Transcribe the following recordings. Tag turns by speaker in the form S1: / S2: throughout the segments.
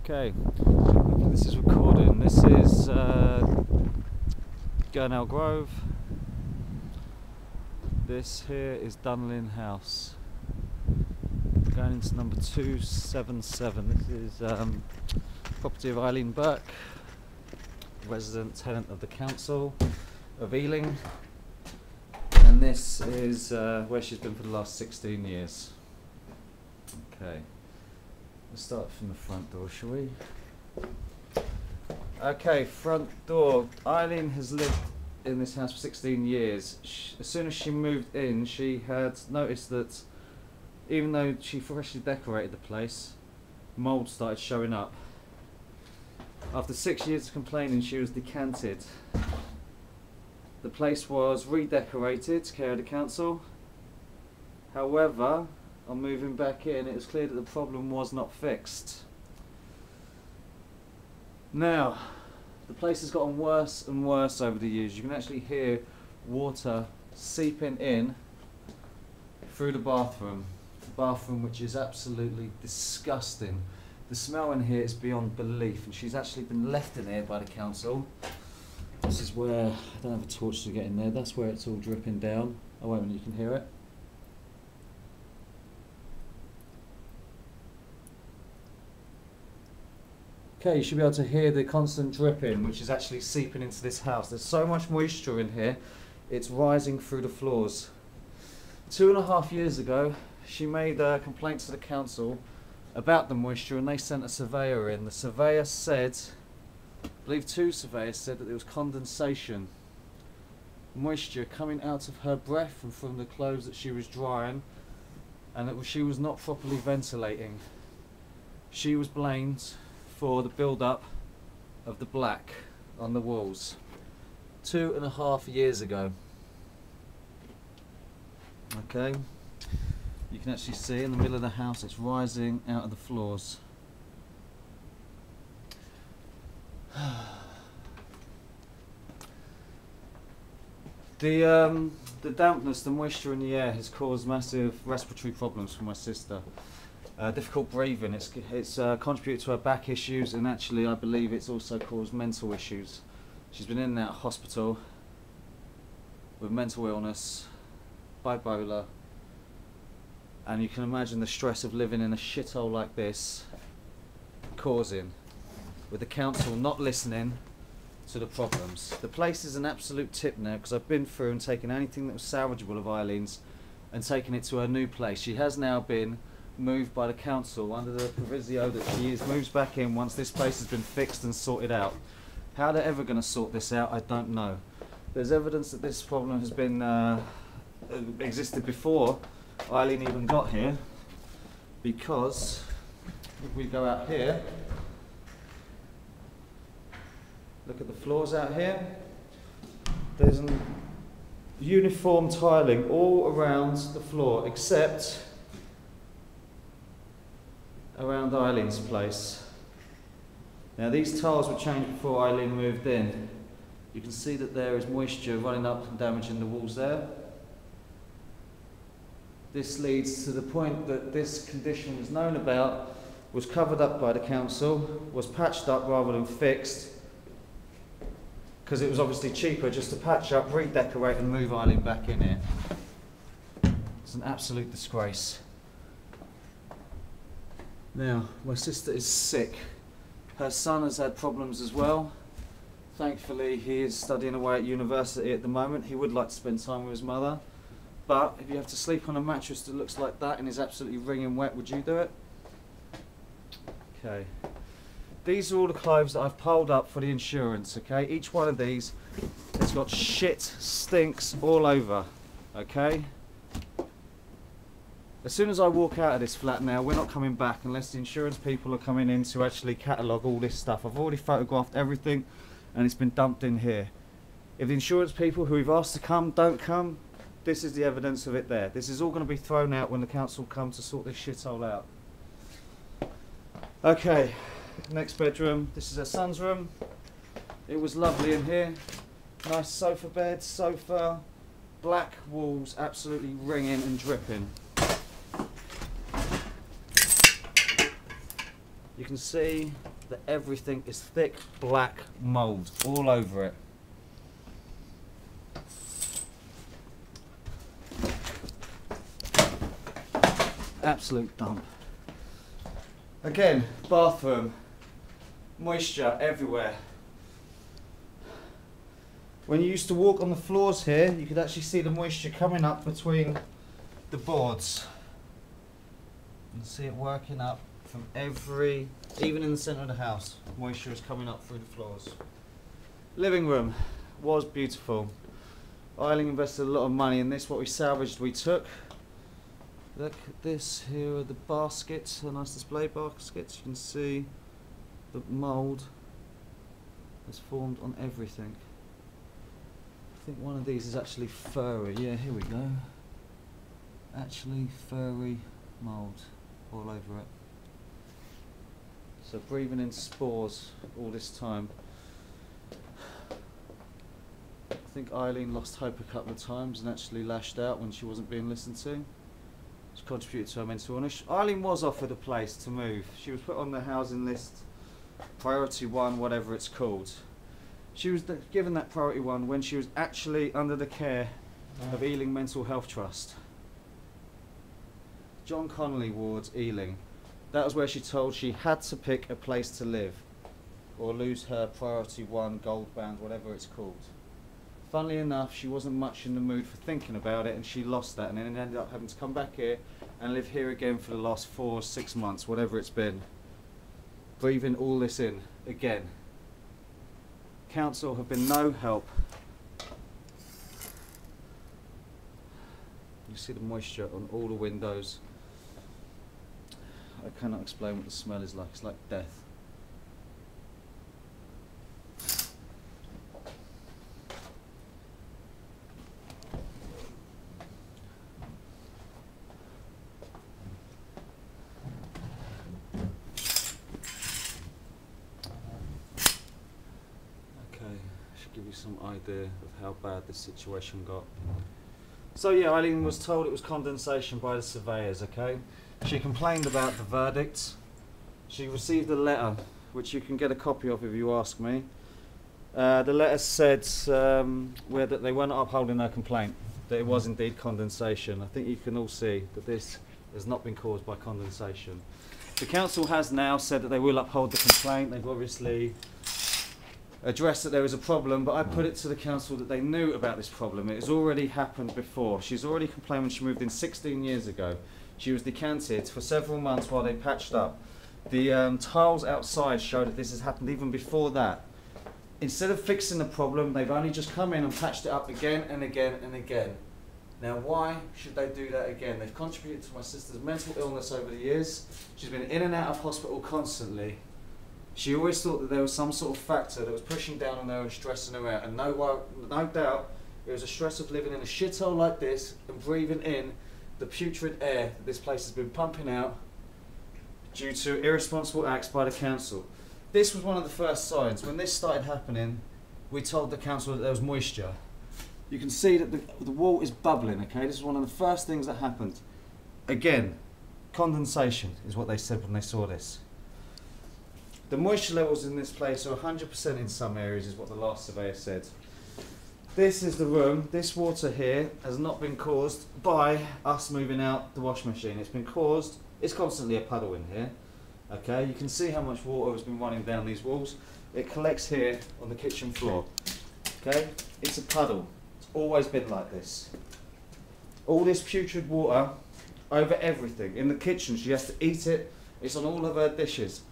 S1: Okay, this is recording. This is Gurnell Grove. This here is Dunlin House. Going into number 277. This is property of Eileen Burke, resident tenant of the council of Ealing, and this is where she's been for the last 16 years. Okay. Let's start from the front door, shall we? Okay, front door. Eileen has lived in this house for 16 years. As soon as she moved in, she had noticed that even though she freshly decorated the place, mould started showing up. After 6 years of complaining, she was decanted. The place was redecorated to care of the council. However, on moving back in, it was clear that the problem was not fixed. Now, the place has gotten worse and worse over the years. You can actually hear water seeping in through the bathroom. The bathroom, which is absolutely disgusting. The smell in here is beyond belief, and she's actually been left in here by the council. This is where, I don't have a torch to get in there, that's where it's all dripping down. Oh wait a minute, you can hear it. Okay, you should be able to hear the constant dripping, which is actually seeping into this house. There's so much moisture in here, it's rising through the floors. 2.5 years ago, she made a complaint to the council about the moisture, and they sent a surveyor in. The surveyor said, I believe 2 surveyors said, that there was condensation, moisture coming out of her breath and from the clothes that she was drying, and that she was not properly ventilating. She was blamed for the build-up of the black on the walls 2.5 years ago. Okay, you can actually see in the middle of the house it's rising out of the floors. The dampness, the moisture in the air has caused massive respiratory problems for my sister. Difficult breathing. It's contributed to her back issues, and actually I believe it's also caused mental issues. She's been in and out of hospital with mental illness, bipolar, and you can imagine the stress of living in a shithole like this causing, with the council not listening to the problems. The place is an absolute tip now, because I've been through and taken anything that was salvageable of Eileen's and taken it to her new place. She has now been moved by the council under the proviso that she moves back in once this place has been fixed and sorted out. How they're ever going to sort this out, I don't know. There's evidence that this problem has been existed before Eileen even got here, because if we go out here, look at the floors out here. There's an uniform tiling all around the floor except around Eileen's place. Now these tiles were changed before Eileen moved in. You can see that there is moisture running up and damaging the walls there. This leads to the point that this condition was known about, was covered up by the council, was patched up rather than fixed, because it was obviously cheaper just to patch up, redecorate and move Eileen back in here. It's an absolute disgrace. Now, my sister is sick. Her son has had problems as well. Thankfully, he is studying away at university at the moment. He would like to spend time with his mother. But if you have to sleep on a mattress that looks like that and is absolutely wringing wet, would you do it? Okay. These are all the clothes that I've piled up for the insurance, okay? Each one of these has got shit, stinks all over, okay? As soon as I walk out of this flat now, we're not coming back unless the insurance people are coming in to actually catalogue all this stuff. I've already photographed everything and it's been dumped in here. If the insurance people who we've asked to come don't come, this is the evidence of it there. This is all going to be thrown out when the council come to sort this shithole out. Okay, next bedroom. This is her son's room. It was lovely in here. Nice sofa bed, sofa, black walls, absolutely ringing and dripping. You can see that everything is thick black mould all over it. Absolute dump. Again, bathroom, moisture everywhere. When you used to walk on the floors here, you could actually see the moisture coming up between the boards. You can see it working up from even in the centre of the house, moisture is coming up through the floors. Living room was beautiful. Ealing invested a lot of money in this. What we salvaged, we took. Look at this, here are the baskets, a nice display baskets. You can see the mould has formed on everything. I think one of these is actually furry. Yeah, here we go. Actually furry mould all over it. So breathing in spores all this time. I think Eileen lost hope a couple of times and actually lashed out when she wasn't being listened to. Which contributed to her mental illness. Eileen was offered a place to move. She was put on the housing list, priority 1, whatever it's called. She was given that priority 1 when she was actually under the care of Ealing Mental Health Trust. John Connolly Ward, Ealing. That was where she told she had to pick a place to live or lose her priority 1 gold band, whatever it's called. Funnily enough, she wasn't much in the mood for thinking about it and she lost that and then ended up having to come back here and live here again for the last 4 or 6 months, whatever it's been. Breathing all this in again. Council have been no help. You see the moisture on all the windows. I cannot explain what the smell is like. It's like death. Give you some idea of how bad this situation got. So yeah, Eileen was told it was condensation by the surveyors, okay? She complained about the verdict. She received a letter, which you can get a copy of if you ask me. The letter said that they weren't upholding her complaint, that it was indeed condensation. I think you can all see that this has not been caused by condensation. The council has now said that they will uphold the complaint. They've obviously addressed that there was a problem, but I put it to the council that they knew about this problem. It has already happened before. She's already complained when she moved in 16 years ago. She was decanted for several months while they patched up. The tiles outside show that this has happened even before that. Instead of fixing the problem, they've only just come in and patched it up again and again and again. Now why should they do that again? They've contributed to my sister's mental illness over the years. She's been in and out of hospital constantly. She always thought that there was some sort of factor that was pushing down on her and stressing her out, and no doubt it was a stress of living in a shithole like this and breathing in the putrid air that this place has been pumping out due to irresponsible acts by the council. This was one of the first signs. When this started happening, we told the council that there was moisture. You can see that the wall is bubbling, okay? This is one of the first things that happened. Again, condensation is what they said when they saw this. The moisture levels in this place are 100% in some areas, is what the last surveyor said. This is the room. This water here has not been caused by us moving out the wash machine. It's been caused, it's constantly a puddle in here. Okay, you can see how much water has been running down these walls. It collects here on the kitchen floor. Okay, it's a puddle. It's always been like this. All this putrid water over everything. In the kitchen, she has to eat it. It's on all of her dishes.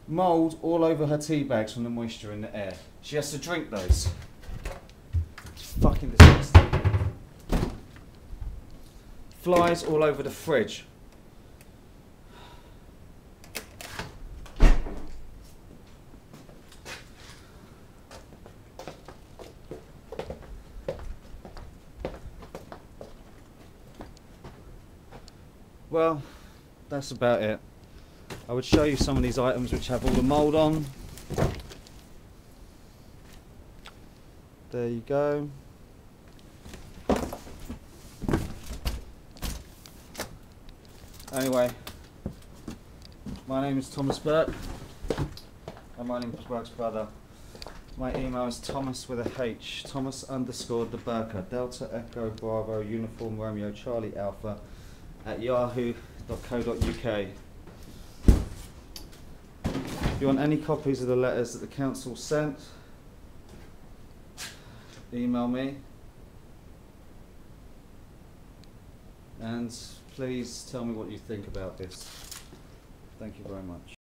S1: Mould all over her tea bags from the moisture in the air. She has to drink those. It's fucking disgusting. Flies all over the fridge. Well, that's about it. I would show you some of these items which have all the mould on. There you go. Anyway, my name is Thomas Burke. I'm Eiling's brother. My email is Thomas with a H, Thomas_de Burker, Delta Echo Bravo Uniform Romeo Charlie Alpha @yahoo.co.uk. If you want any copies of the letters that the council sent, email me. And please tell me what you think about this. Thank you very much.